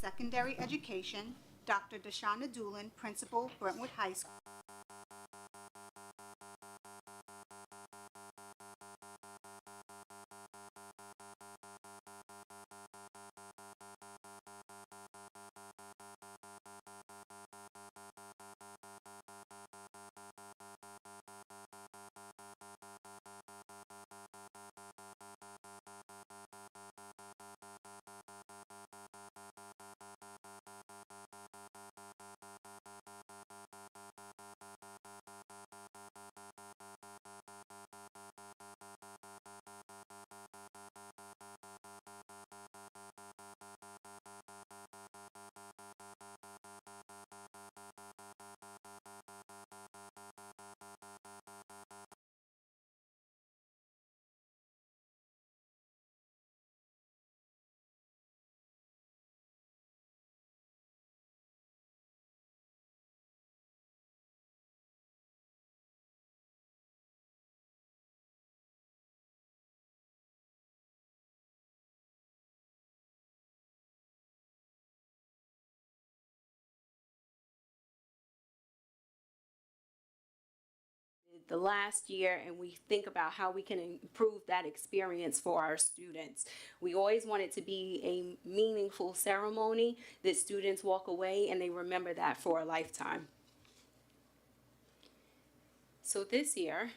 Secondary Education, Dr. Deshauna Doolin, Principal, Brentwood High School. The last year, and we think about how we can improve that experience for our students. We always want it to be a meaningful ceremony that students walk away and they remember that for a lifetime. So this year,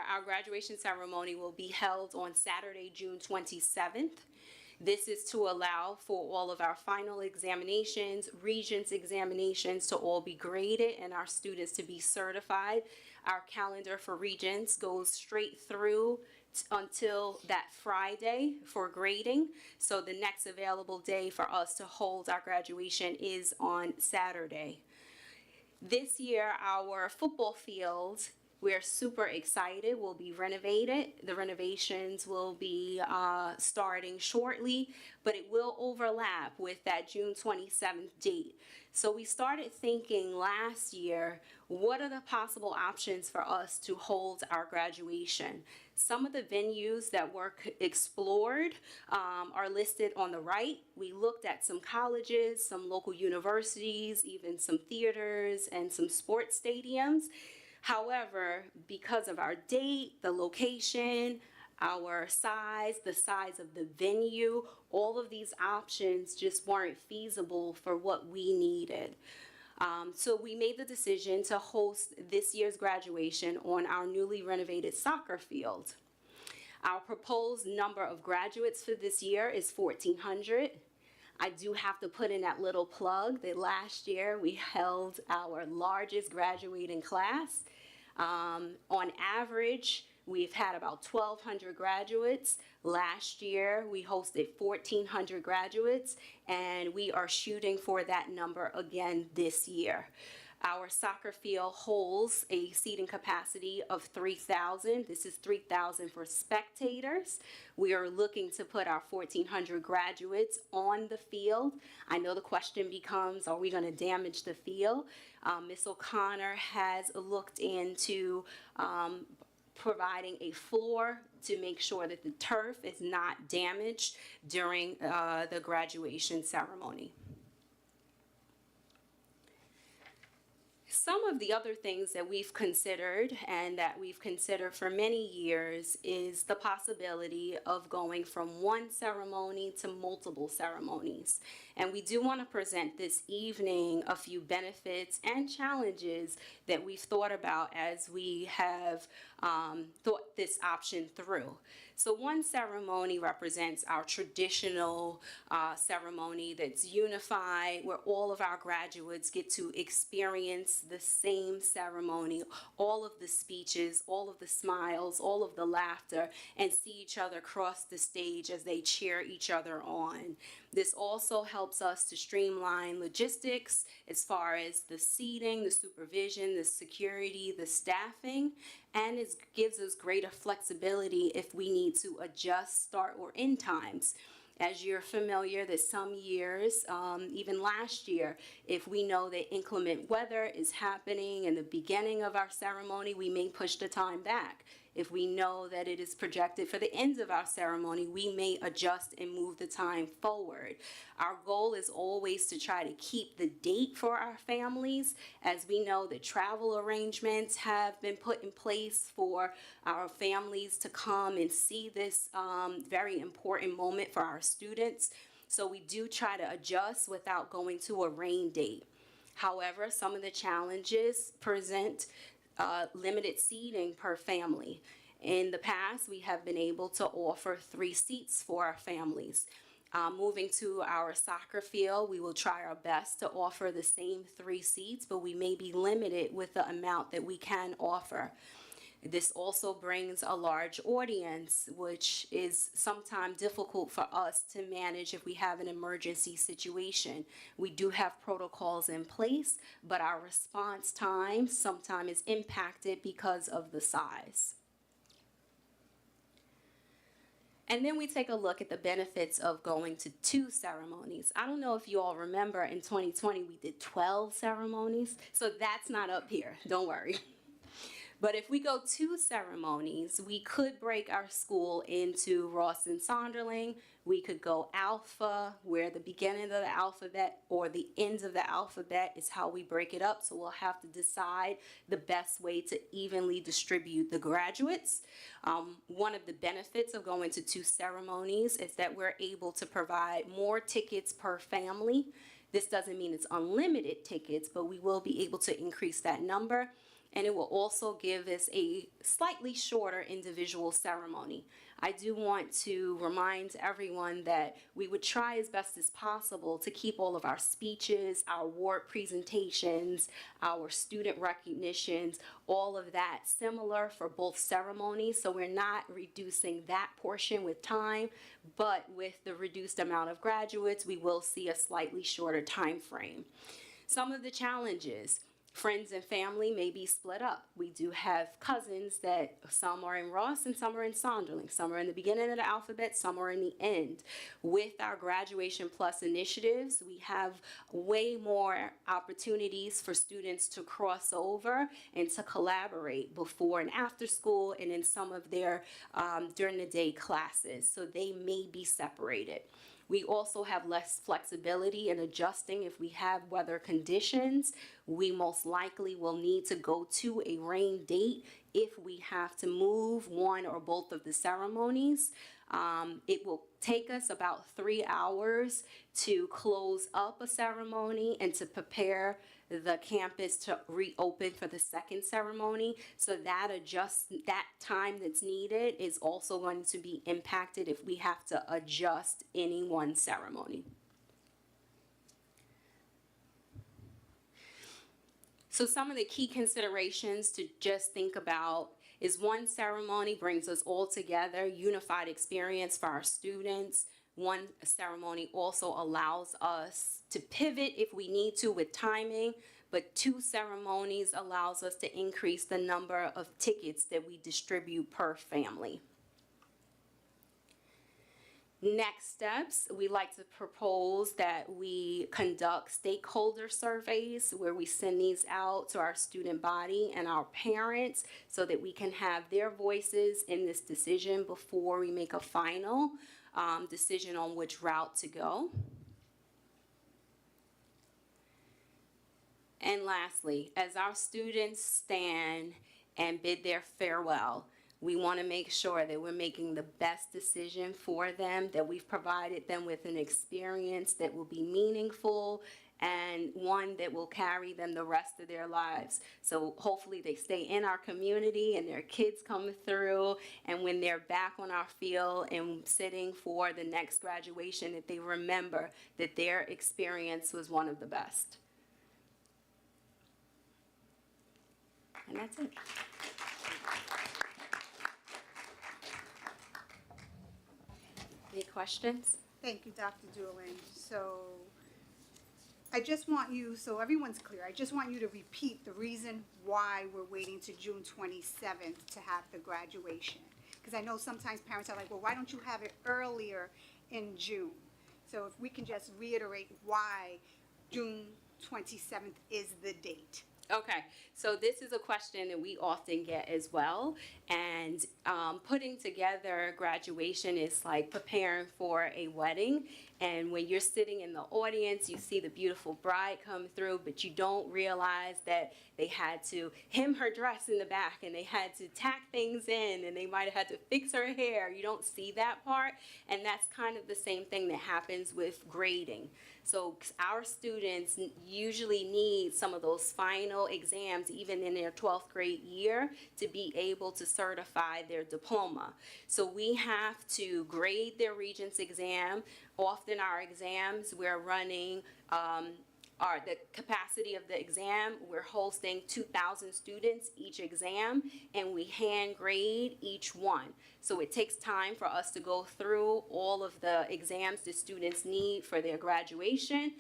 our graduation ceremony will be held on Saturday, June 27th. This is to allow for all of our final examinations, Regents examinations to all be graded and our students to be certified. Our calendar for Regents goes straight through until that Friday for grading. So the next available day for us to hold our graduation is on Saturday. This year, our football field, we're super excited, will be renovated. The renovations will be starting shortly, but it will overlap with that June 27th date. So we started thinking last year, what are the possible options for us to hold our graduation? Some of the venues that were explored are listed on the right. We looked at some colleges, some local universities, even some theaters and some sports stadiums. However, because of our date, the location, our size, the size of the venue, all of these options just weren't feasible for what we needed. So we made the decision to host this year's graduation on our newly renovated soccer field. Our proposed number of graduates for this year is 1,400. I do have to put in that little plug that last year we held our largest graduating class. On average, we've had about 1,200 graduates. Last year, we hosted 1,400 graduates, and we are shooting for that number again this year. Our soccer field holds a seating capacity of 3,000. This is 3,000 for spectators. We are looking to put our 1,400 graduates on the field. I know the question becomes, are we going to damage the field? Ms. O'Connor has looked into providing a floor to make sure that the turf is not damaged during the graduation ceremony. Some of the other things that we've considered and that we've considered for many years is the possibility of going from one ceremony to multiple ceremonies. And we do want to present this evening a few benefits and challenges that we've thought about as we have thought this option through. So one ceremony represents our traditional ceremony that's unified, where all of our graduates get to experience the same ceremony, all of the speeches, all of the smiles, all of the laughter, and see each other cross the stage as they cheer each other on. This also helps us to streamline logistics as far as the seating, the supervision, the security, the staffing, and it gives us greater flexibility if we need to adjust start or end times. As you're familiar that some years, even last year, if we know that inclement weather is happening in the beginning of our ceremony, we may push the time back. If we know that it is projected for the end of our ceremony, we may adjust and move the time forward. Our goal is always to try to keep the date for our families, as we know that travel arrangements have been put in place for our families to come and see this very important moment for our students. So we do try to adjust without going to a rain date. However, some of the challenges present limited seating per family. In the past, we have been able to offer 3 seats for our families. Moving to our soccer field, we will try our best to offer the same 3 seats, but we may be limited with the amount that we can offer. This also brings a large audience, which is sometimes difficult for us to manage if we have an emergency situation. We do have protocols in place, but our response time sometimes is impacted because of the size. And then we take a look at the benefits of going to 2 ceremonies. I don't know if you all remember in 2020 we did 12 ceremonies, so that's not up here, don't worry. But if we go 2 ceremonies, we could break our school into Ross and Sonderling. We could go alpha, where the beginning of the alphabet or the end of the alphabet is how we break it up. So we'll have to decide the best way to evenly distribute the graduates. One of the benefits of going to 2 ceremonies is that we're able to provide more tickets per family. This doesn't mean it's unlimited tickets, but we will be able to increase that number. And it will also give us a slightly shorter individual ceremony. I do want to remind everyone that we would try as best as possible to keep all of our speeches, our award presentations, our student recognitions, all of that similar for both ceremonies. So we're not reducing that portion with time, but with the reduced amount of graduates, we will see a slightly shorter time frame. Some of the challenges. Friends and family may be split up. We do have cousins that some are in Ross and some are in Sonderling. Some are in the beginning of the alphabet, some are in the end. With our Graduation Plus initiatives, we have way more opportunities for students to cross over and to collaborate before and after school and in some of their during the day classes. So they may be separated. We also have less flexibility in adjusting if we have weather conditions. We most likely will need to go to a rain date if we have to move one or both of the ceremonies. It will take us about 3 hours to close up a ceremony and to prepare the campus to reopen for the second ceremony. So that time that's needed is also going to be impacted if we have to adjust any one ceremony. So some of the key considerations to just think about is one ceremony brings us all together, unified experience for our students. One ceremony also allows us to pivot if we need to with timing, but 2 ceremonies allows us to increase the number of tickets that we distribute per family. Next steps, we like to propose that we conduct stakeholder surveys where we send these out to our student body and our parents so that we can have their voices in this decision before we make a final decision on which route to go. And lastly, as our students stand and bid their farewell, we want to make sure that we're making the best decision for them, that we've provided them with an experience that will be meaningful and one that will carry them the rest of their lives. So hopefully they stay in our community and their kids come through, and when they're back on our field and sitting for the next graduation, that they remember that their experience was one of the best. And that's it. Any questions? Thank you, Dr. Doolin. So I just want you, so everyone's clear, I just want you to repeat the reason why we're waiting to June 27th to have the graduation. Because I know sometimes parents are like, well, why don't you have it earlier in June? So if we can just reiterate why June 27th is the date. Okay, so this is a question that we often get as well, and putting together graduation is like preparing for a wedding. And when you're sitting in the audience, you see the beautiful bride come through, but you don't realize that they had to hem her dress in the back, and they had to tack things in, and they might have had to fix her hair. You don't see that part, and that's kind of the same thing that happens with grading. So our students usually need some of those final exams, even in their 12th grade year, to be able to certify their diploma. So we have to grade their Regents exam. Often our exams, we're running the capacity of the exam, we're hosting 2,000 students each exam, and we hand grade each one. So it takes time for us to go through all of the exams the students need for their graduation,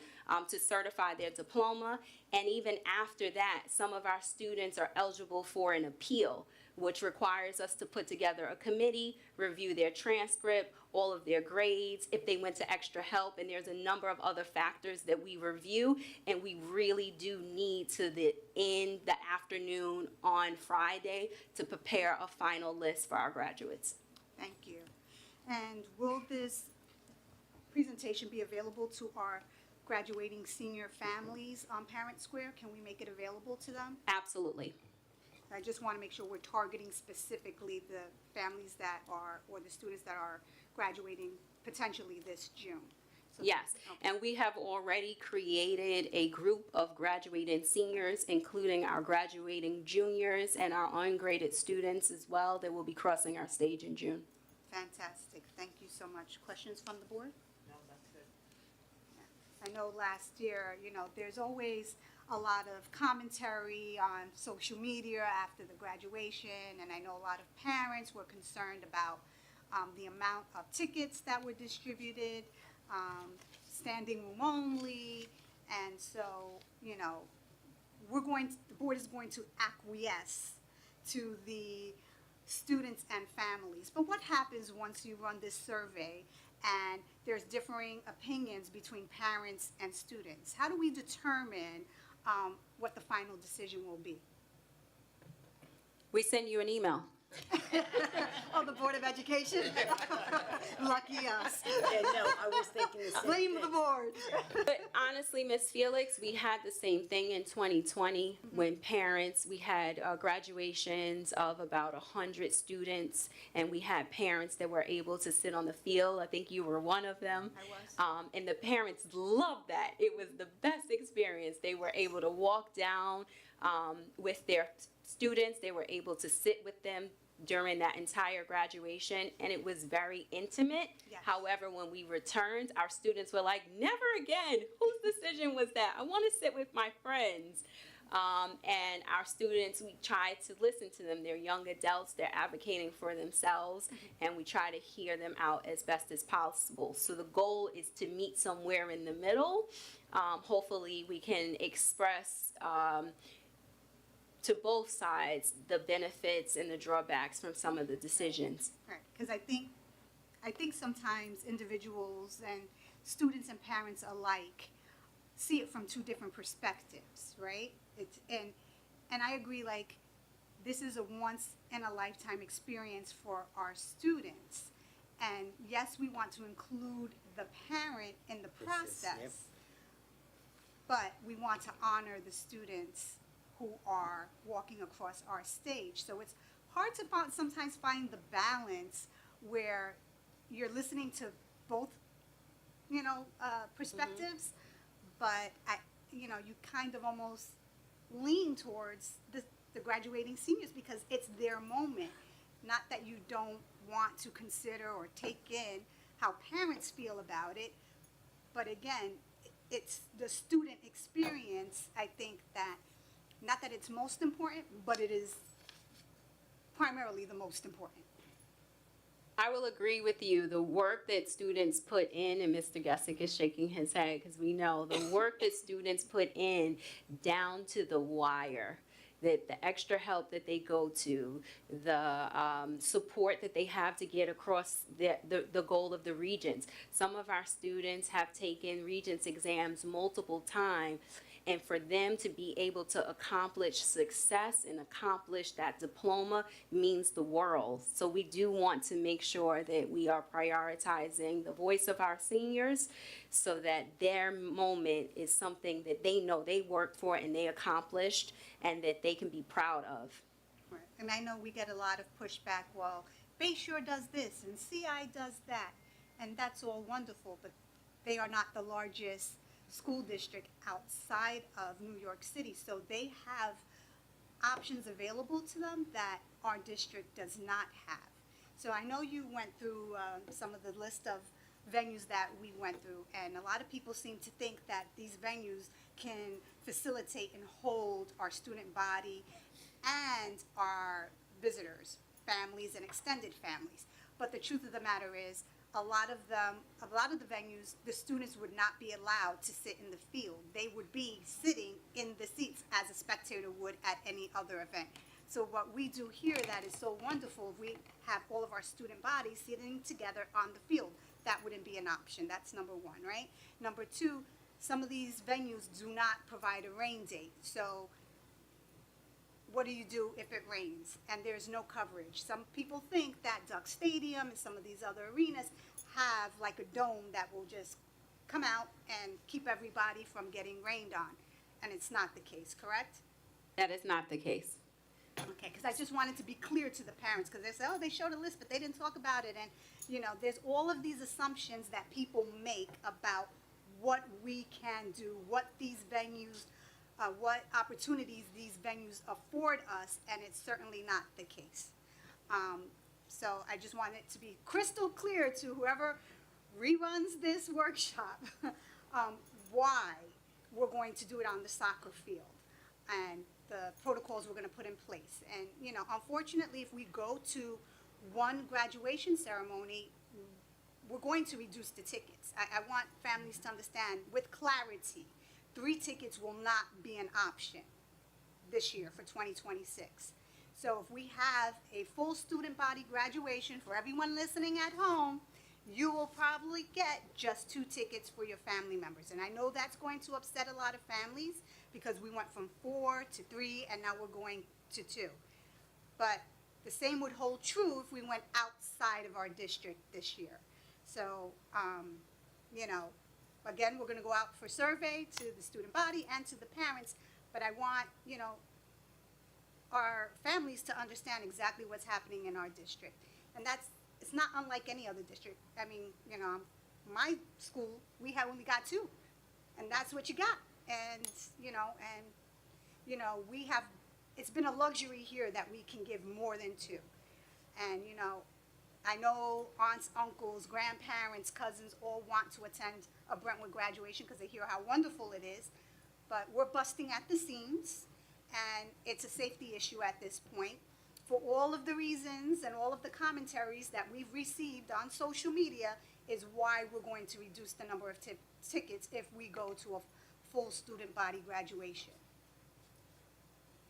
to certify their diploma. And even after that, some of our students are eligible for an appeal, which requires us to put together a committee, review their transcript, all of their grades, if they went to extra help, and there's a number of other factors that we review, and we really do need to in the afternoon on Friday to prepare a final list for our graduates. Thank you. And will this presentation be available to our graduating senior families on Parent Square? Can we make it available to them? Absolutely. I just want to make sure we're targeting specifically the families that are, or the students that are graduating potentially this June. So, Yes, okay. and we have already created a group of graduating seniors, including our graduating juniors and our ungraded students as well, that will be crossing our stage in June. Fantastic. Thank you so much. Questions from the board? No, that's good. I know last year, there's always a lot of commentary on social media after the graduation, and I know a lot of parents were concerned about the amount of tickets that were distributed, standing room only, and so, the board is going to acquiesce to the students and families. But what happens once you run this survey and there's differing opinions between parents and students? How do we determine what the final decision will be? We send you an email. Oh, the Board of Education? Lucky us. Yeah, no, I was thinking the same Blame thing. the board. But honestly, Ms. Felix, we had the same thing in 2020 when parents, we had graduations of about 100 students, and we had parents that were able to sit on the field. I think you were one of them. I was. And the parents loved that. It was the best experience. They were able to walk down with their students. They were able to sit with them during that entire graduation, and it was very intimate. Yes. However, when we returned, our students were like, never again. Whose decision was that? I want to sit with my friends. And our students, we try to listen to them. They're young adults. They're advocating for themselves, and we try to hear them out as best as possible. So the goal is to meet somewhere in the middle. Hopefully, we can express to both sides the benefits and the drawbacks from some of the decisions. Right, because I think sometimes individuals and students and parents alike see it from two different perspectives, right? And I agree, like, this is a once in a lifetime experience for our students. And yes, we want to include the parent in the process. Yep. but we want to honor the students who are walking across our stage. So it's hard to sometimes find the balance where you're listening to both, perspectives, but you kind of almost lean towards the graduating seniors because it's their moment. Not that you don't want to consider or take in how parents feel about it, but again, it's the student experience, I think that, not that it's most important, but it is primarily the most important. I will agree with you. The work that students put in, and Mr. Gessick is shaking his head because we know the work that students put in down to the wire, that the extra help that they go to, the support that they have to get across the goal of the Regents. Some of our students have taken Regents exams multiple times, and for them to be able to accomplish success and accomplish that diploma means the world. So we do want to make sure that we are prioritizing the voice of our seniors so that their moment is something that they know they worked for and they accomplished and that they can be proud of. Right. And I know we get a lot of pushback, well, Bayshore does this and CI does that, and that's all wonderful, but they are not the largest school district outside of New York City, so they have options available to them that our district does not have. So I know you went through some of the list of venues that we went through, and a lot of people seem to think that these venues can facilitate and hold our student body and our visitors, families and extended families. But the truth of the matter is, a lot of the venues, the students would not be allowed to sit in the field. They would be sitting in the seats as a spectator would at any other event. So what we do here that is so wonderful, we have all of our student bodies sitting together on the field. That wouldn't be an option. That's number one, right? Number two, some of these venues do not provide a rain date. So what do you do if it rains and there's no coverage? Some people think that Duck Stadium and some of these other arenas have like a dome that will just come out and keep everybody from getting rained on. And it's not the case, correct? That is not the case. Okay, because I just wanted to be clear to the parents, because they say, oh, they showed a list, but they didn't talk about it. And, there's all of these assumptions that people make about what we can do, what these venues, what opportunities these venues afford us, and it's certainly not the case. So I just want it to be crystal clear to whoever reruns this workshop why we're going to do it on the soccer field and the protocols we're going to put in place. And, unfortunately, if we go to one graduation ceremony, we're going to reduce the tickets. I want families to understand with clarity, 3 tickets will not be an option this year for 2026. So if we have a full student body graduation for everyone listening at home, you will probably get just 2 tickets for your family members. And I know that's going to upset a lot of families because we went from 4 to 3 and now we're going to 2. But the same would hold true if we went outside of our district this year. So, again, we're going to go out for survey to the student body and to the parents, but I want, our families to understand exactly what's happening in our district. And it's not unlike any other district. I mean, my school, we only got 2, and that's what you got. And, we have, it's been a luxury here that we can give more than 2. And, I know aunts, uncles, grandparents, cousins all want to attend a Brentwood graduation because they hear how wonderful it is, but we're busting at the seams, and it's a safety issue at this point. For all of the reasons and all of the commentaries that we've received on social media is why we're going to reduce the number of tickets if we go to a full student body graduation.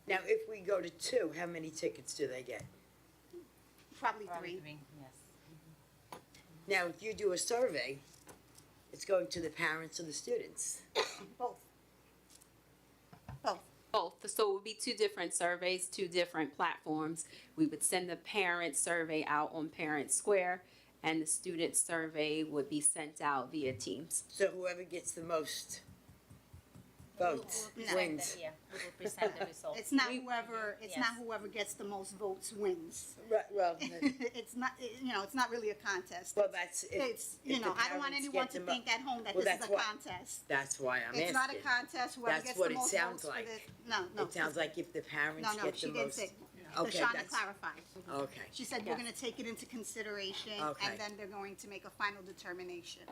Now, if we go to 2, how many tickets do they get? Probably 3. Yes. Now, if you do a survey, it's going to the parents and the students. Both. Both. Both. So it would be 2 different surveys, 2 different platforms. We would send the parent survey out on Parent Square, and the student survey would be sent out via Teams. So whoever gets the most Votes, We'll present wins. the- Yeah, we will present the results. It's not whoever gets the most votes wins. Right, well, It's not, it's not really a contest. well, that's, It's, if the I don't want parents anyone get to the think at home that well, this is that's a why- contest. that's why I'm asking. It's not a contest, whoever That's gets what the it most sounds votes for like. this. No. It sounds like if the parents No, get she the didn't most. say, Okay, Dashana that's, clarified. okay, She said we're gonna take it into consideration, Okay. and then they're going to make a final determination.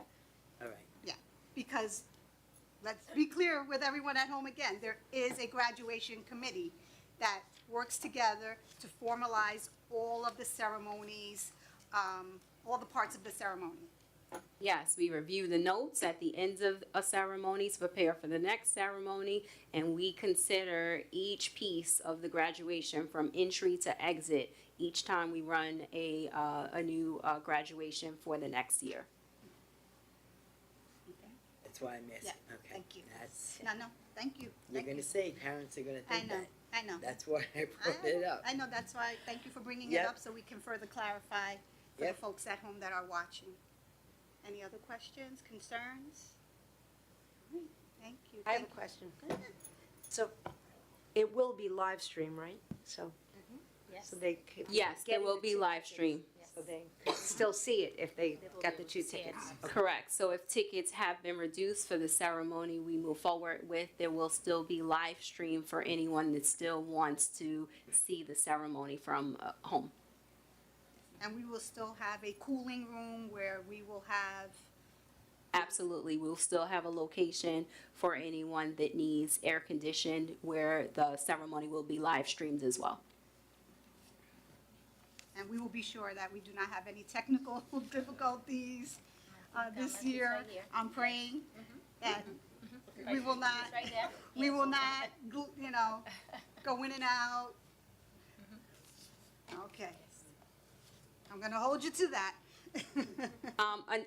all right. Yeah, because, let's be clear with everyone at home again, there is a graduation committee that works together to formalize all of the ceremonies, all the parts of the ceremony. Yes, we review the notes at the ends of a ceremony to prepare for the next ceremony, and we consider each piece of the graduation from entry to exit each time we run a new graduation for the next year. That's why I'm asking, Yeah, okay. thank you. That's, No, thank you, you're thank you. gonna say, parents are gonna I think know, that. I know. That's why I brought it up. I know, that's why, thank you for bringing it Yep. up, so we can further clarify for the Yep. folks at home that are watching. Any other questions, concerns? All right, thank you. I have a Thank you. question. So it will be live stream, right? So, Yes. so they could. Yes, there getting will the be two live tickets, stream. So they could still see it if they They will got be the able two to see it. tickets. Correct. So if tickets have been reduced for the ceremony we move forward with, there will still be live stream for anyone that still wants to see the ceremony from home. And we will still have a cooling room where we will have, Absolutely. We'll still have a location for anyone that needs air conditioned where the ceremony will be live streamed as well. and we will be sure that we do not have any technical difficulties this Cameras is year. right here. I'm praying that we will not, It's right there. we Yes. will not, go in and out. Okay. I'm gonna hold you to that.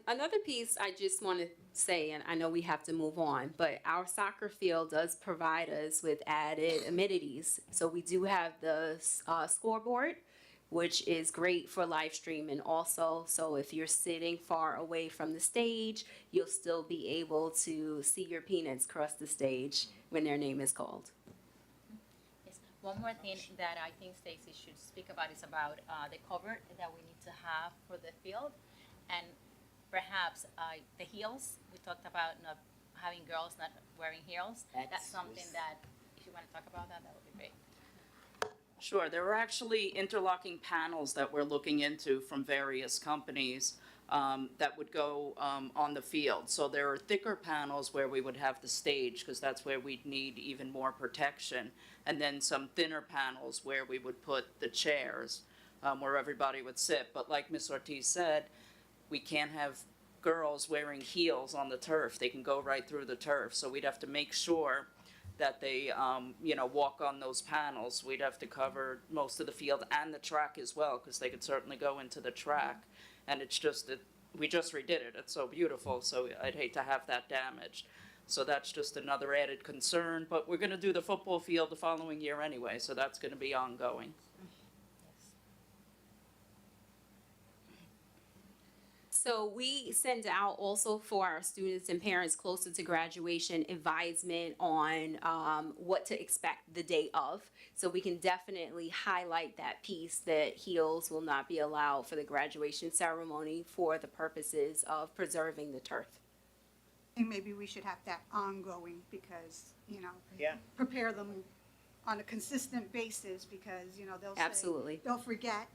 Another piece I just want to say, and I know we have to move on, but our soccer field does provide us with added amenities. So we do have the scoreboard, which is great for live streaming also. So if you're sitting far away from the stage, you'll still be able to see your peanuts cross the stage when their name is called. Yes. One more thing that I think Stacy should speak about is about the cover that we need to have for the field, and perhaps the heels. We talked about not having girls not wearing heels. That's That's- something that, if you want to talk about that, that would be great. Sure, there are actually interlocking panels that we're looking into from various companies that would go on the field. So there are thicker panels where we would have the stage, because that's where we'd need even more protection. And then some thinner panels where we would put the chairs, where everybody would sit. But like Ms. Ortiz said, we can't have girls wearing heels on the turf. They can go right through the turf. So we'd have to make sure that they, walk on those panels. We'd have to cover most of the field and the track as well, because they could certainly go into the track. And it's just that we just redid it. It's so beautiful, so I'd hate to have that damaged. So that's just another added concern. But we're gonna do the football field the following year anyway, so that's gonna be ongoing. So we send out also for our students and parents closer to graduation advisement on what to expect the day of. So we can definitely highlight that piece that heels will not be allowed for the graduation ceremony for the purposes of preserving the turf. And maybe we should have that ongoing because, Yeah. prepare them on a consistent basis because, they'll say. Absolutely. They'll forget,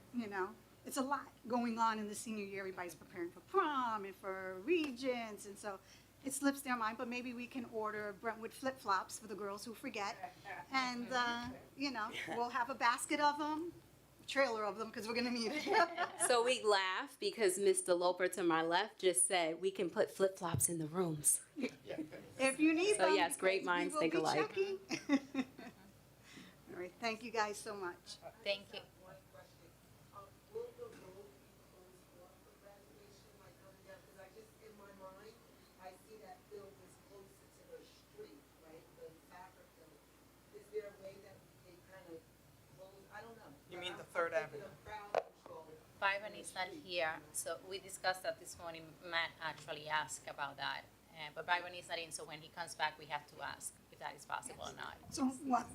It's a lot going on in the senior year. Everybody's preparing for prom and for regents, and so it slips their mind, but maybe we can order Brentwood flip-flops for the girls who forget. And, we'll have a basket of them, trailer of them, because we're gonna need it. So we laugh because Mr. Loper to my left just said we can put flip-flops in the rooms. If you need So them. yes, great because minds we think will be alike. checking. All right, thank you guys so much. Thank you. Will the road be closed off for graduation, like coming down, because I just, in my mind, I see that field is closer to the street, right, the soccer field. Is there a way that they kind of close, I don't know. You mean the I'm Third thinking Avenue? of crowd control. Byron is not here, so we discussed that this morning. Matt actually asked about that. But Byron is not in, so when he comes back, we have to ask if that is possible or not. So, what,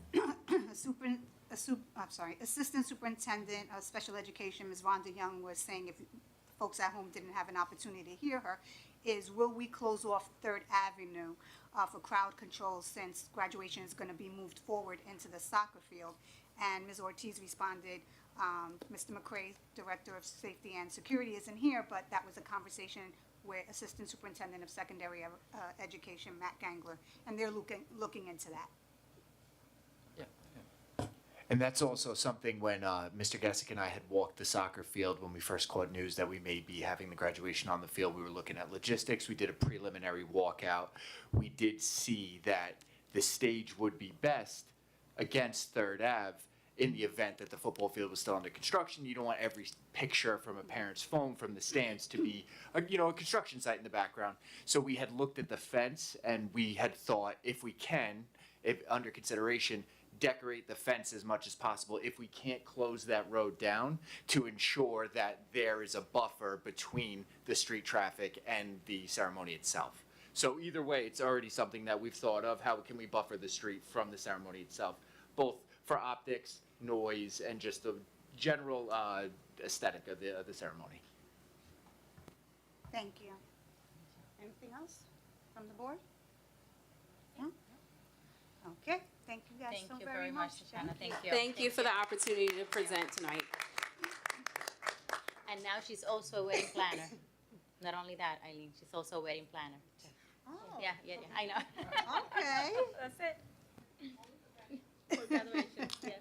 Assistant Superintendent of Special Education, Ms. Rhonda Young, was saying, if folks at home didn't have an opportunity to hear her, is will we close off Third Avenue for crowd control since graduation is going to be moved forward into the soccer field? And Ms. Ortiz responded, Mr. McCray, Director of Safety and Security, isn't here, but that was a conversation with Assistant Superintendent of Secondary Education, Matt Gangler, and they're looking into that. And that's also something when Mr. Gessick and I had walked the soccer field when we first caught news that we may be having the graduation on the field. We were looking at logistics. We did a preliminary walkout. We did see that the stage would be best against Third Ave in the event that the football field was still under construction. You don't want every picture from a parent's phone from the stands to be a construction site in the background. So we had looked at the fence and we had thought, if we can, if under consideration, decorate the fence as much as possible if we can't close that road down to ensure that there is a buffer between the street traffic and the ceremony itself. So either way, it's already something that we've thought of. How can we buffer the street from the ceremony itself, both for optics, noise, and just the general aesthetic of the ceremony. Thank you. Anything else from the board? No? Okay, thank you guys Thank so you very much. Shoshana. Thank you. Thank you for the opportunity to present tonight. And now she's also a wedding planner. Not only that, Eileen, she's also a wedding planner. Oh, Yeah, I know. okay. That's it. For graduation, yes.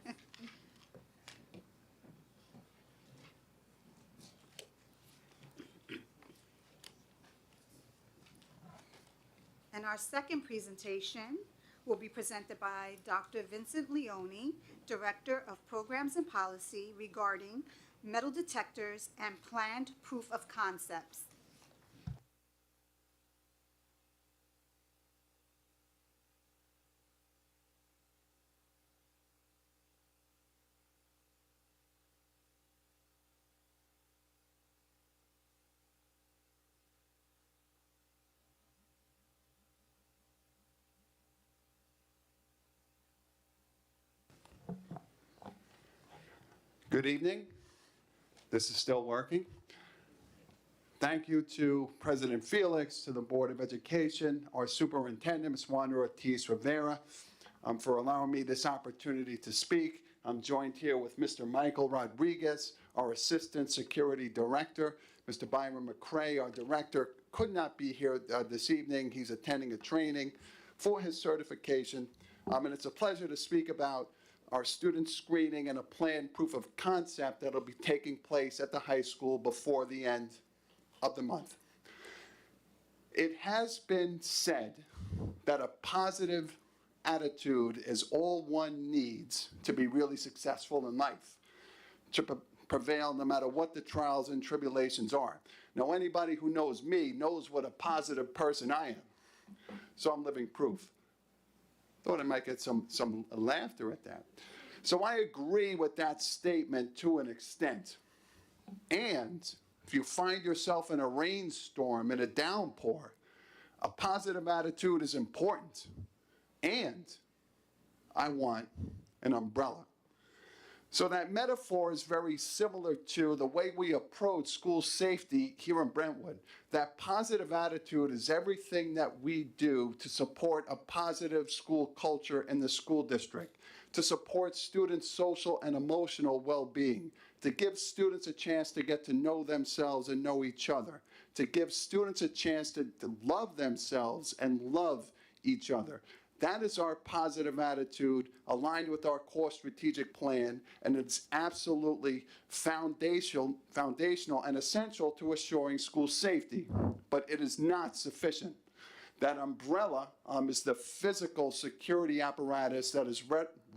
And our second presentation will be presented by Dr. Vincent Leone, Director of Programs and Policy regarding metal detectors and planned proof of concepts. Good evening. This is still working. Thank you to President Felix, to the Board of Education, our Superintendent, Ms. Wanda Ortiz Rivera, for allowing me this opportunity to speak. I'm joined here with Mr. Michael Rodriguez, our Assistant Security Director. Mr. Byron McCray, our Director, could not be here this evening. He's attending a training for his certification. And it's a pleasure to speak about our student screening and a planned proof of concept that'll be taking place at the high school before the end of the month. It has been said that a positive attitude is all one needs to be really successful in life, to prevail no matter what the trials and tribulations are. Now, anybody who knows me knows what a positive person I am. So I'm living proof. Thought I might get some laughter at that. So I agree with that statement to an extent. And if you find yourself in a rainstorm, in a downpour, a positive attitude is important. And I want an umbrella. So that metaphor is very similar to the way we approach school safety here in Brentwood. That positive attitude is everything that we do to support a positive school culture in the school district, to support students' social and emotional well-being, to give students a chance to get to know themselves and know each other, to give students a chance to love themselves and love each other. That is our positive attitude aligned with our core strategic plan, and it's absolutely foundational and essential to assuring school safety. But it is not sufficient. That umbrella is the physical security apparatus that is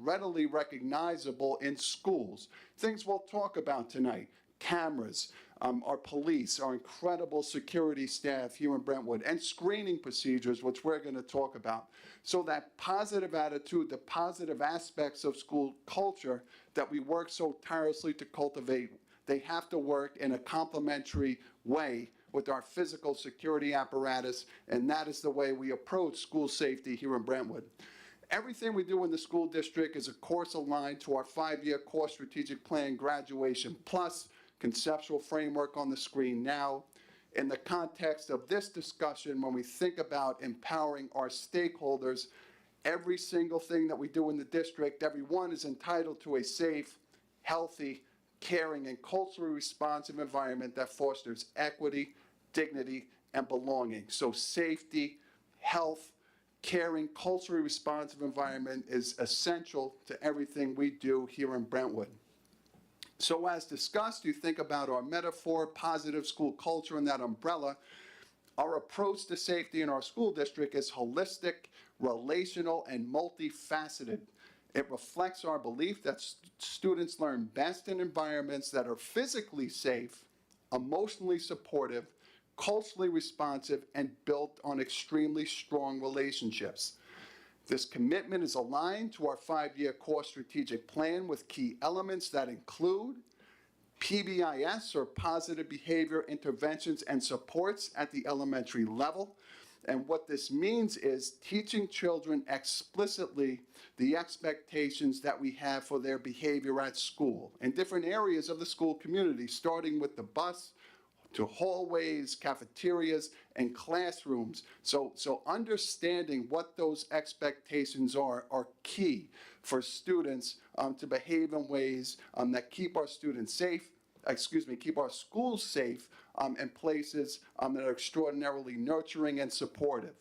readily recognizable in schools. Things we'll talk about tonight: cameras, our police, our incredible security staff here in Brentwood, and screening procedures, which we're going to talk about. So that positive attitude, the positive aspects of school culture that we work so tirelessly to cultivate, they have to work in a complementary way with our physical security apparatus, and that is the way we approach school safety here in Brentwood. Everything we do in the school district is of course aligned to our 5-year core strategic plan graduation plus conceptual framework on the screen now. In the context of this discussion, when we think about empowering our stakeholders, every single thing that we do in the district, everyone is entitled to a safe, healthy, caring, and culturally responsive environment that fosters equity, dignity, and belonging. So safety, health, caring, culturally responsive environment is essential to everything we do here in Brentwood. So as discussed, you think about our metaphor, positive school culture, and that umbrella. Our approach to safety in our school district is holistic, relational, and multifaceted. It reflects our belief that students learn best in environments that are physically safe, emotionally supportive, culturally responsive, and built on extremely strong relationships. This commitment is aligned to our 5-year core strategic plan with key elements that include PBIS, or positive behavior interventions and supports at the elementary level. And what this means is teaching children explicitly the expectations that we have for their behavior at school in different areas of the school community, starting with the bus to hallways, cafeterias, and classrooms. So understanding what those expectations are key for students to behave in ways that keep our students safe, keep our schools safe, and places that are extraordinarily nurturing and supportive.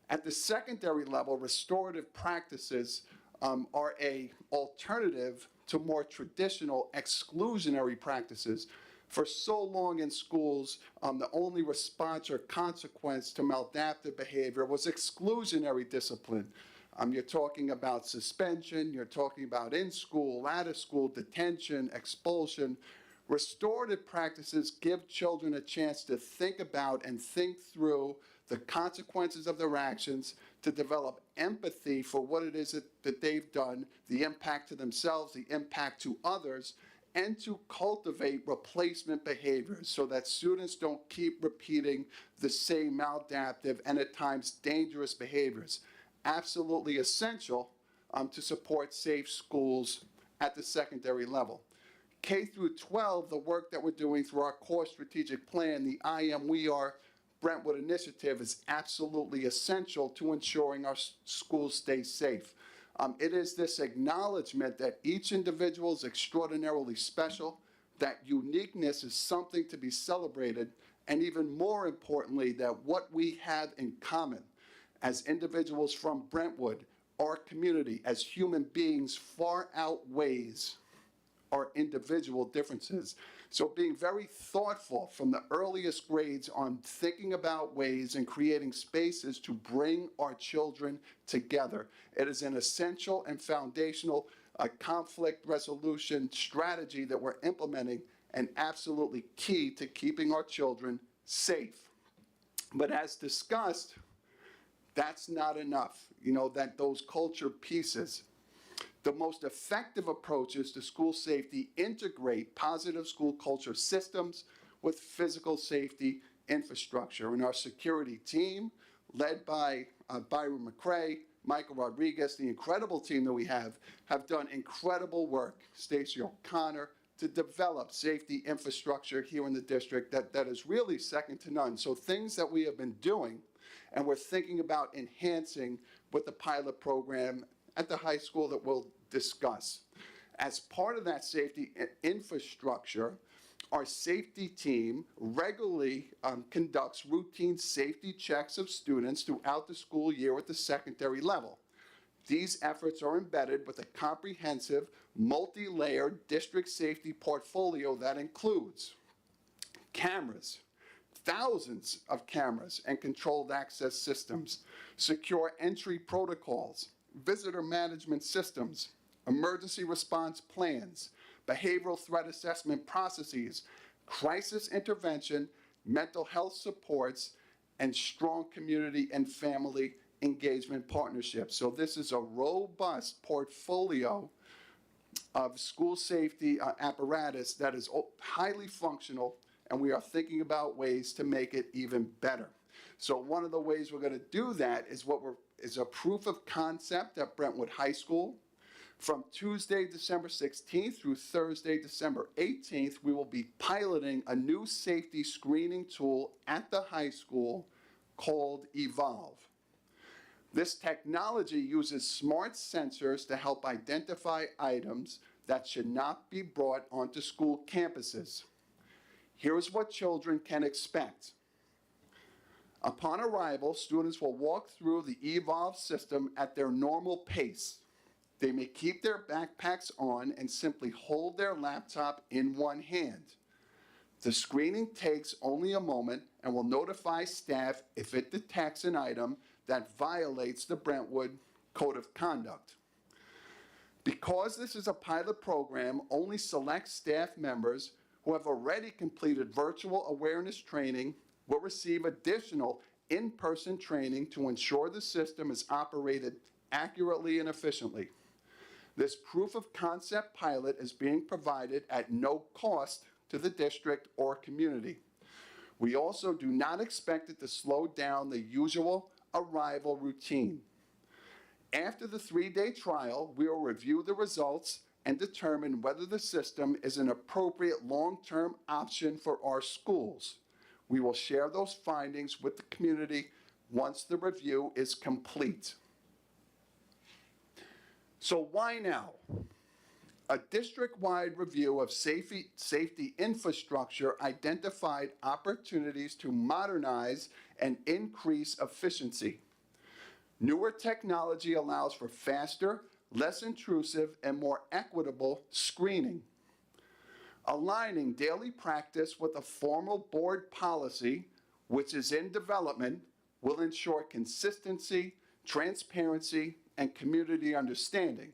At the secondary level, restorative practices are an alternative to more traditional exclusionary practices. For so long in schools, the only response or consequence to maladaptive behavior was exclusionary discipline. You're talking about suspension, you're talking about in-school, out-of-school detention, expulsion. Restorative practices give children a chance to think about and think through the consequences of their actions, to develop empathy for what it is that they've done, the impact to themselves, the impact to others, and to cultivate replacement behaviors so that students don't keep repeating the same maladaptive and at times dangerous behaviors. Absolutely essential to support safe schools at the secondary level. K through 12, the work that we're doing through our core strategic plan, the I Am We Are Brentwood initiative, is absolutely essential to ensuring our schools stay safe. It is this acknowledgement that each individual is extraordinarily special, that uniqueness is something to be celebrated, and even more importantly, that what we have in common as individuals from Brentwood, our community, as human beings, far outweighs our individual differences. So being very thoughtful from the earliest grades on thinking about ways and creating spaces to bring our children together. It is an essential and foundational conflict resolution strategy that we're implementing and absolutely key to keeping our children safe. But as discussed, that's not enough, that those culture pieces. The most effective approaches to school safety integrate positive school culture systems with physical safety infrastructure. And our security team, led by Byron McCrae, Michael Rodriguez, the incredible team that we have done incredible work, Stacey O'Connor, to develop safety infrastructure here in the district that is really second to none. So things that we have been doing and we're thinking about enhancing with the pilot program at the high school that we'll discuss. As part of that safety infrastructure, our safety team regularly conducts routine safety checks of students throughout the school year at the secondary level. These efforts are embedded with a comprehensive, multi-layered district safety portfolio that includes cameras, thousands of cameras and controlled access systems, secure entry protocols, visitor management systems, emergency response plans, behavioral threat assessment processes, crisis intervention, mental health supports, and strong community and family engagement partnerships. So this is a robust portfolio of school safety apparatus that is highly functional, and we are thinking about ways to make it even better. So one of the ways we're going to do that is what we're is a proof of concept at Brentwood High School. From Tuesday, December 16th through Thursday, December 18th, we will be piloting a new safety screening tool at the high school called Evolve. This technology uses smart sensors to help identify items that should not be brought onto school campuses. Here's what children can expect. Upon arrival, students will walk through the Evolve system at their normal pace. They may keep their backpacks on and simply hold their laptop in one hand. The screening takes only a moment and will notify staff if it detects an item that violates the Brentwood Code of Conduct. Because this is a pilot program, only select staff members who have already completed virtual awareness training will receive additional in-person training to ensure the system is operated accurately and efficiently. This proof of concept pilot is being provided at no cost to the district or community. We also do not expect it to slow down the usual arrival routine. After the 3-day trial, we will review the results and determine whether the system is an appropriate long-term option for our schools. We will share those findings with the community once the review is complete. So why now? A district-wide review of safety infrastructure identified opportunities to modernize and increase efficiency. Newer technology allows for faster, less intrusive, and more equitable screening. Aligning daily practice with a formal board policy, which is in development, will ensure consistency, transparency, and community understanding.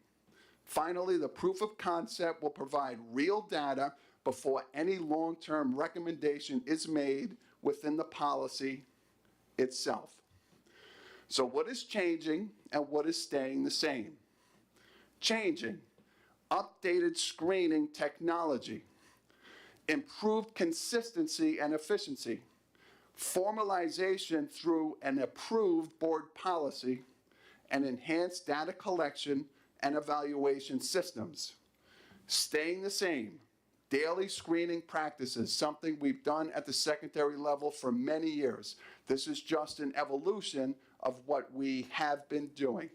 Finally, the proof of concept will provide real data before any long-term recommendation is made within the policy itself. So what is changing and what is staying the same? Changing, updated screening technology, improved consistency and efficiency, formalization through an approved board policy, and enhanced data collection and evaluation systems. Staying the same, daily screening practices, something we've done at the secondary level for many years. This is just an evolution of what we have been doing.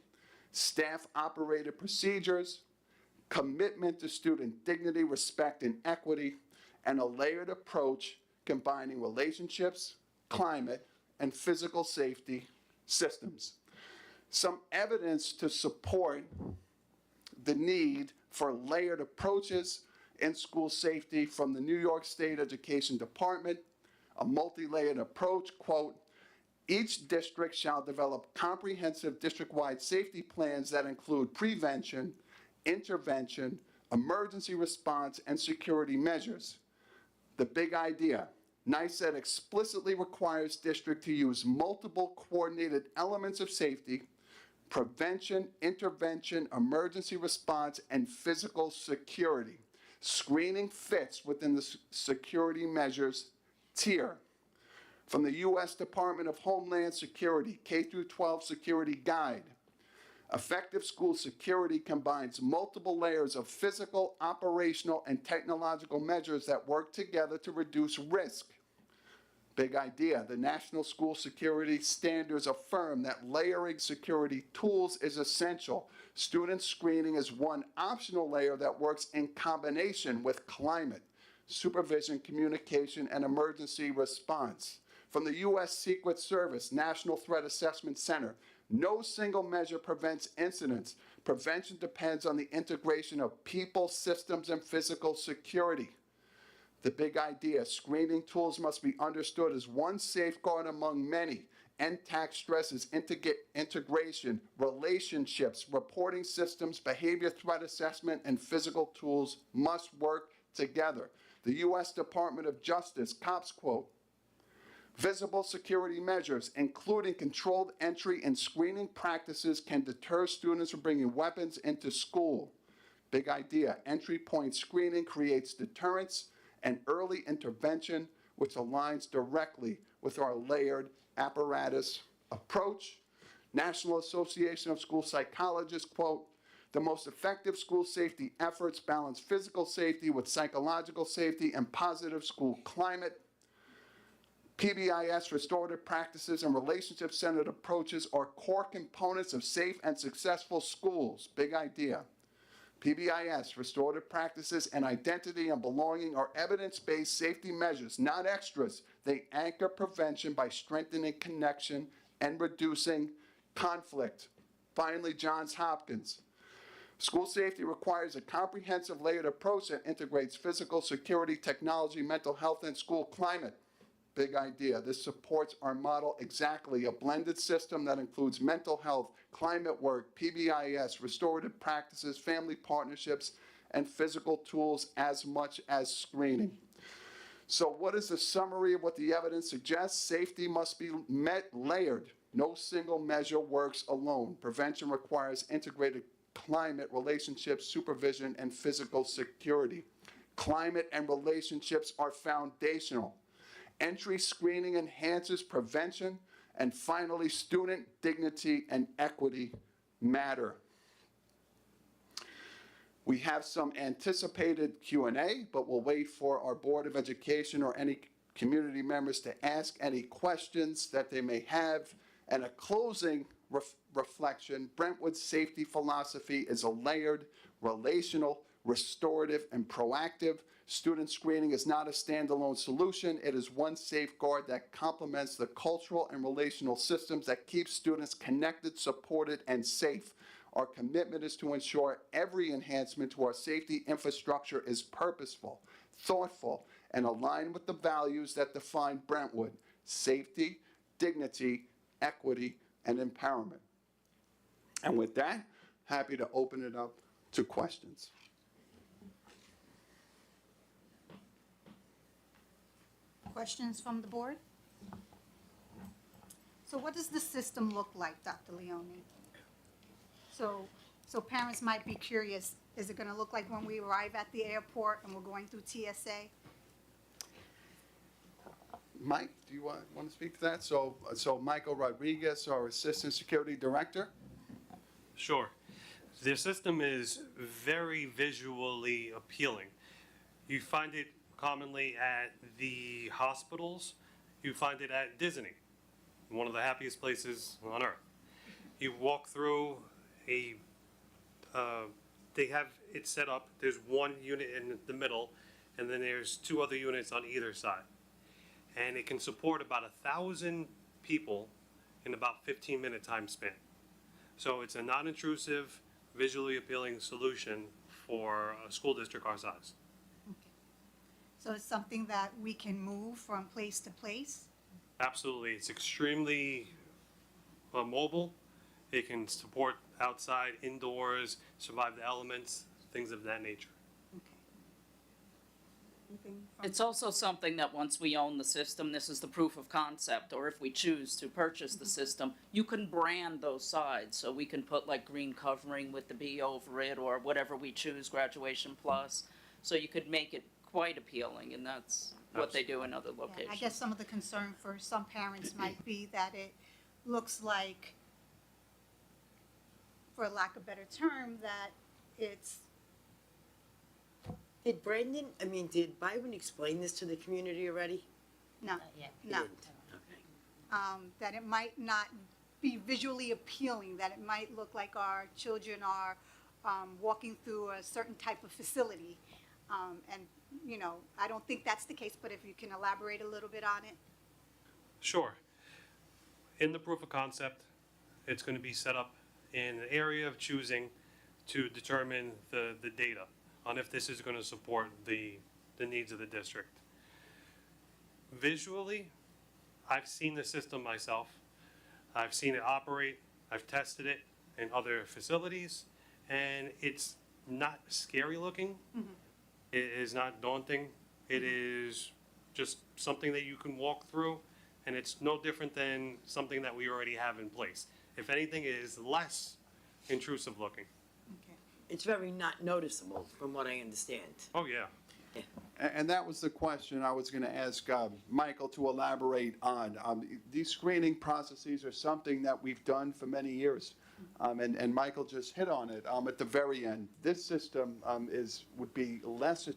Staff-operated procedures, commitment to student dignity, respect, and equity, and a layered approach combining relationships, climate, and physical safety systems. Some evidence to support the need for layered approaches in school safety from the New York State Education Department, a multi-layered approach, quote, each district shall develop comprehensive district-wide safety plans that include prevention, intervention, emergency response, and security measures. The big idea, NYSED explicitly requires district to use multiple coordinated elements of safety: prevention, intervention, emergency response, and physical security. Screening fits within the security measures tier. From the U.S. Department of Homeland Security, K-12 Security Guide, effective school security combines multiple layers of physical, operational, and technological measures that work together to reduce risk. Big idea. The National School Security Standards affirm that layering security tools is essential. Student screening is one optional layer that works in combination with climate, supervision, communication, and emergency response. From the U.S. Secret Service National Threat Assessment Center, no single measure prevents incidents. Prevention depends on the integration of people, systems, and physical security. The big idea, screening tools must be understood as one safeguard among many. NTAC stresses integration, relationships, reporting systems, behavior threat assessment, and physical tools must work together. The U.S. Department of Justice, COPS quote, visible security measures, including controlled entry and screening practices, can deter students from bringing weapons into school. Big idea, entry point screening creates deterrence and early intervention, which aligns directly with our layered apparatus approach. National Association of School Psychologists, quote, "The most effective school safety efforts balance physical safety with psychological safety and positive school climate. PBIS, restorative practices, and relationship-centered approaches are core components of safe and successful schools." Big idea. PBIS, restorative practices, and identity and belonging are evidence-based safety measures, not extras. They anchor prevention by strengthening connection and reducing conflict. Finally, Johns Hopkins. School safety requires a comprehensive layered approach that integrates physical security, technology, mental health, and school climate. Big idea. This supports our model exactly, a blended system that includes mental health, climate work, PBIS, restorative practices, family partnerships, and physical tools as much as screening. So what is the summary of what the evidence suggests? Safety must be met layered. No single measure works alone. Prevention requires integrated climate, relationships, supervision, and physical security. Climate and relationships are foundational. Entry screening enhances prevention. And finally, student dignity and equity matter. We have some anticipated Q&A, but we'll wait for our Board of Education or any community members to ask any questions that they may have. And a closing reflection, Brentwood's safety philosophy is a layered, relational, restorative, and proactive. Student screening is not a standalone solution. It is one safeguard that complements the cultural and relational systems that keep students connected, supported, and safe. Our commitment is to ensure every enhancement to our safety infrastructure is purposeful, thoughtful, and aligned with the values that define Brentwood: safety, dignity, equity, and empowerment. And with that, happy to open it up to questions. Questions from the board? So what does the system look like, Dr. Leone? So parents might be curious, is it gonna look like when we arrive at the airport and we're going through TSA? Mike, do you want to speak to that? So Michael Rodriguez, our Assistant Security Director. Sure. The system is very visually appealing. You find it commonly at the hospitals. You find it at Disney, one of the happiest places on earth. You walk through they have it set up, there's one unit in the middle, and then there's two other units on either side. And it can support about 1,000 people in about 15-minute time span. So it's a non-intrusive, visually appealing solution for a school district our size. So it's something that we can move from place to place? Absolutely, it's extremely mobile. It can support outside, indoors, survive the elements, things of that nature. Okay. Anything from- It's also something that once we own the system, this is the proof of concept, or if we choose to purchase the system, you can brand those sides. So we can put like green covering with the B over it, or whatever we choose, Graduation Plus. So you could make it quite appealing, and that's what they do in other Yeah, locations. I guess some of the concern for some parents might be that it looks like, for lack of a better term, that it's, Did did Byron explain this to the community already? no, Yeah. He no. didn't. Okay. That it might not be visually appealing, that it might look like our children are walking through a certain type of facility. And, you know, I don't think that's the case, but if you can elaborate a little bit on it. Sure. In the proof of concept, it's going to be set up in an area of choosing to determine the data on if this is going to support the needs of the district. Visually, I've seen the system myself. I've seen it operate. I've tested it in other facilities, and it's not scary looking. It is not daunting. It is just something that you can walk through, and it's no different than something that we already have in place. If anything, it is less intrusive looking. Okay. It's very not noticeable, from what I understand. Oh, yeah. Yeah. And that was the question I was going to ask Michael to elaborate on. These screening processes are something that we've done for many years. And Michael just hit on it at the very end. This system would be less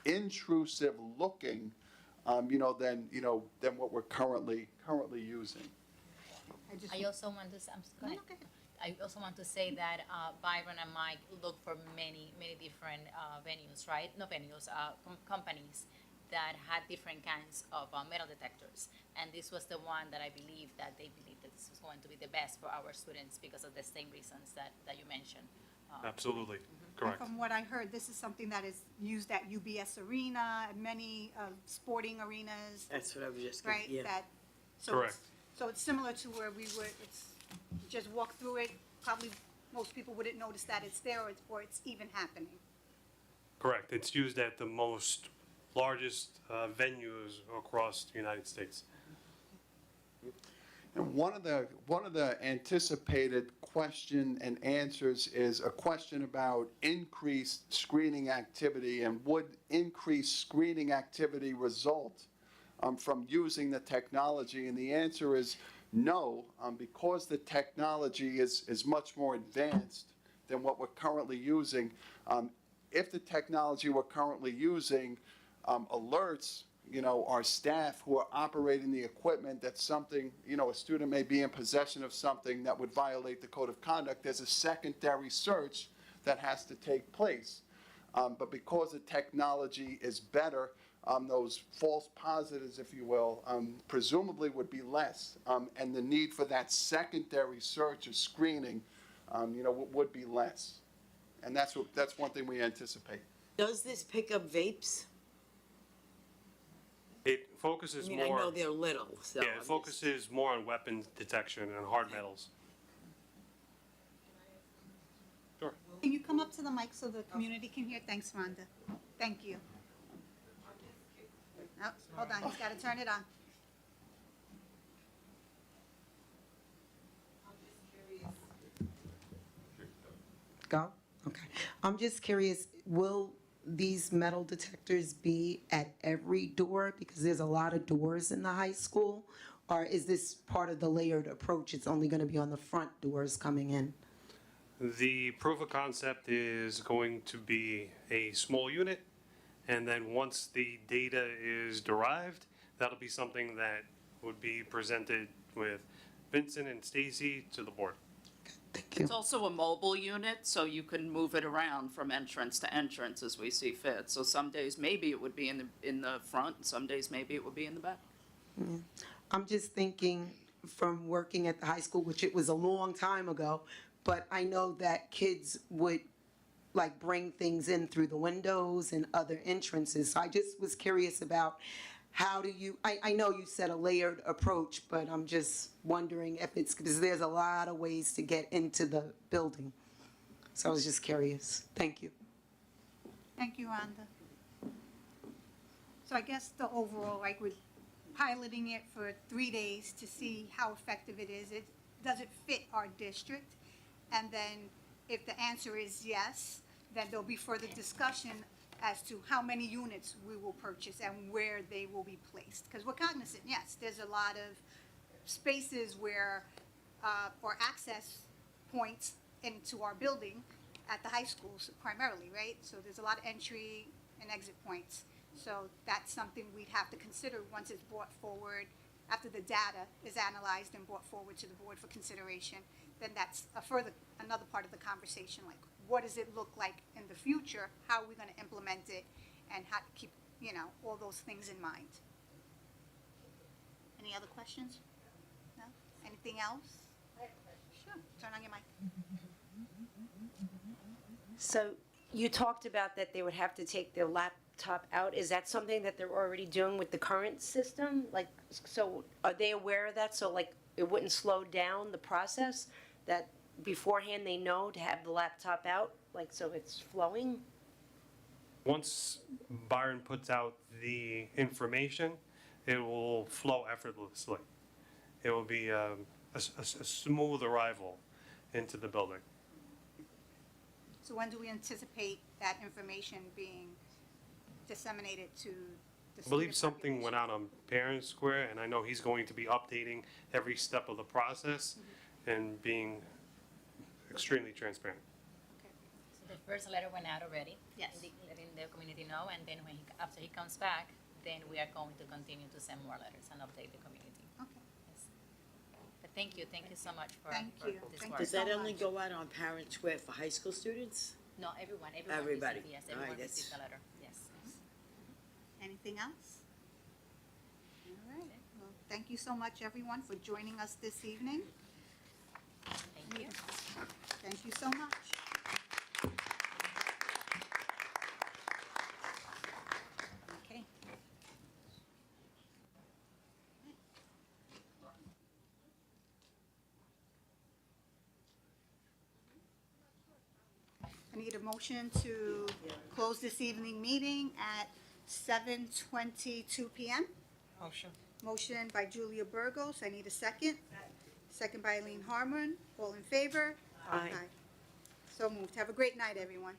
intrusive looking, than what we're currently using. I also want to, go ahead. I also want to say that Byron and Mike look for many different venues, right? No venues, companies that had different kinds of metal detectors. And this was the one that I believe that they believed that this was going to be the best for our students because of the same reasons that you mentioned. Absolutely, And correct. from what I heard, this is something that is used at UBS Arena, and many sporting arenas, That's what I was just, right? yeah. That, so Correct. So it's similar to where we would, you just walk through it, probably most people wouldn't notice that it's there or it's even happening. Correct. It's used at the most largest venues across the United States. And one of the anticipated question and answers is a question about increased screening activity, and would increased screening activity result from using the technology? And the answer is no, because the technology is much more advanced than what we're currently using. If the technology we're currently using alerts, our staff who are operating the equipment that something, a student may be in possession of something that would violate the code of conduct, there's a secondary search that has to take place. But because the technology is better, those false positives, if you will, presumably would be less. And the need for that secondary search or screening, would be less. And that's one thing we anticipate. Does this pick up vapes? It focuses I mean, more. I know they're little, so. Yeah, I'm it just- focuses more on weapons detection and hard metals. Sure. Can you come up to the mic so the community can hear? Thanks, Rhonda. Thank you. Oh, hold on, he's gotta turn it on. Go? Okay. I'm just curious, will these metal detectors be at every door? Because there's a lot of doors in the high school. Or is this part of the layered approach? It's only gonna be on the front doors coming in? The proof of concept is going to be a small unit, and then once the data is derived, that'll be something that would be presented with Vincent and Stacy to the board. Thank you. It's also a mobile unit, so you can move it around from entrance to entrance as we see fit. So some days maybe it would be in the front, and some days maybe it would be in the back. I'm just thinking from working at the high school, which it was a long time ago, but I know that kids would like bring things in through the windows and other entrances. So I just was curious about how do you, I know you said a layered approach, but I'm just wondering if it's, because there's a lot of ways to get into the building. So I was just curious. Thank you. Thank you, Rhonda. So I guess the overall, like we're piloting it for 3 days to see how effective it is. Does it fit our district? And then if the answer is yes, then there'll be further discussion as to how many units we will purchase and where they will be placed. Because we're cognizant, yes, there's a lot of spaces where, or access points into our building at the high schools primarily, right? So there's a lot of entry and exit points. So that's something we'd have to consider once it's brought forward, after the data is analyzed and brought forward to the board for consideration. Then that's another part of the conversation, like what does it look like in the future? How are we gonna implement it? And how to keep, all those things in mind. Any other questions? No? Anything else? Sure, turn on your mic. So you talked about that they would have to take their laptop out. Is that something that they're already doing with the current system? Like, so are they aware of that? So like, it wouldn't slow down the process? That beforehand they know to have the laptop out, like so it's flowing? Once Byron puts out the information, it will flow effortlessly. It will be a smooth arrival into the building. So when do we anticipate that information being disseminated to the I believe student something population? went out on Parent Square, and I know he's going to be updating every step of the process and being extremely transparent. So the first letter went out already. Yes. Letting the community know, and then when after he comes back, then we are going to continue to send more letters and update the community. Okay, Yes. But thank you so much for, Thank for you. this Thank work. you Does that so only much. go out on Parent Square for high school students? No, everyone Everybody. received, yes, All right, everyone that's- received the letter, yes. anything else? All right, well, thank you so much, everyone, for joining us this evening. Thank you. Thank you so much. Okay. I need a motion to close this evening meeting at 7:22 PM. Motion. Motion by Julia Burgos, I need a second. Second by Eileen Harmon, all in favor? Aye. So moved. Have a great night, everyone.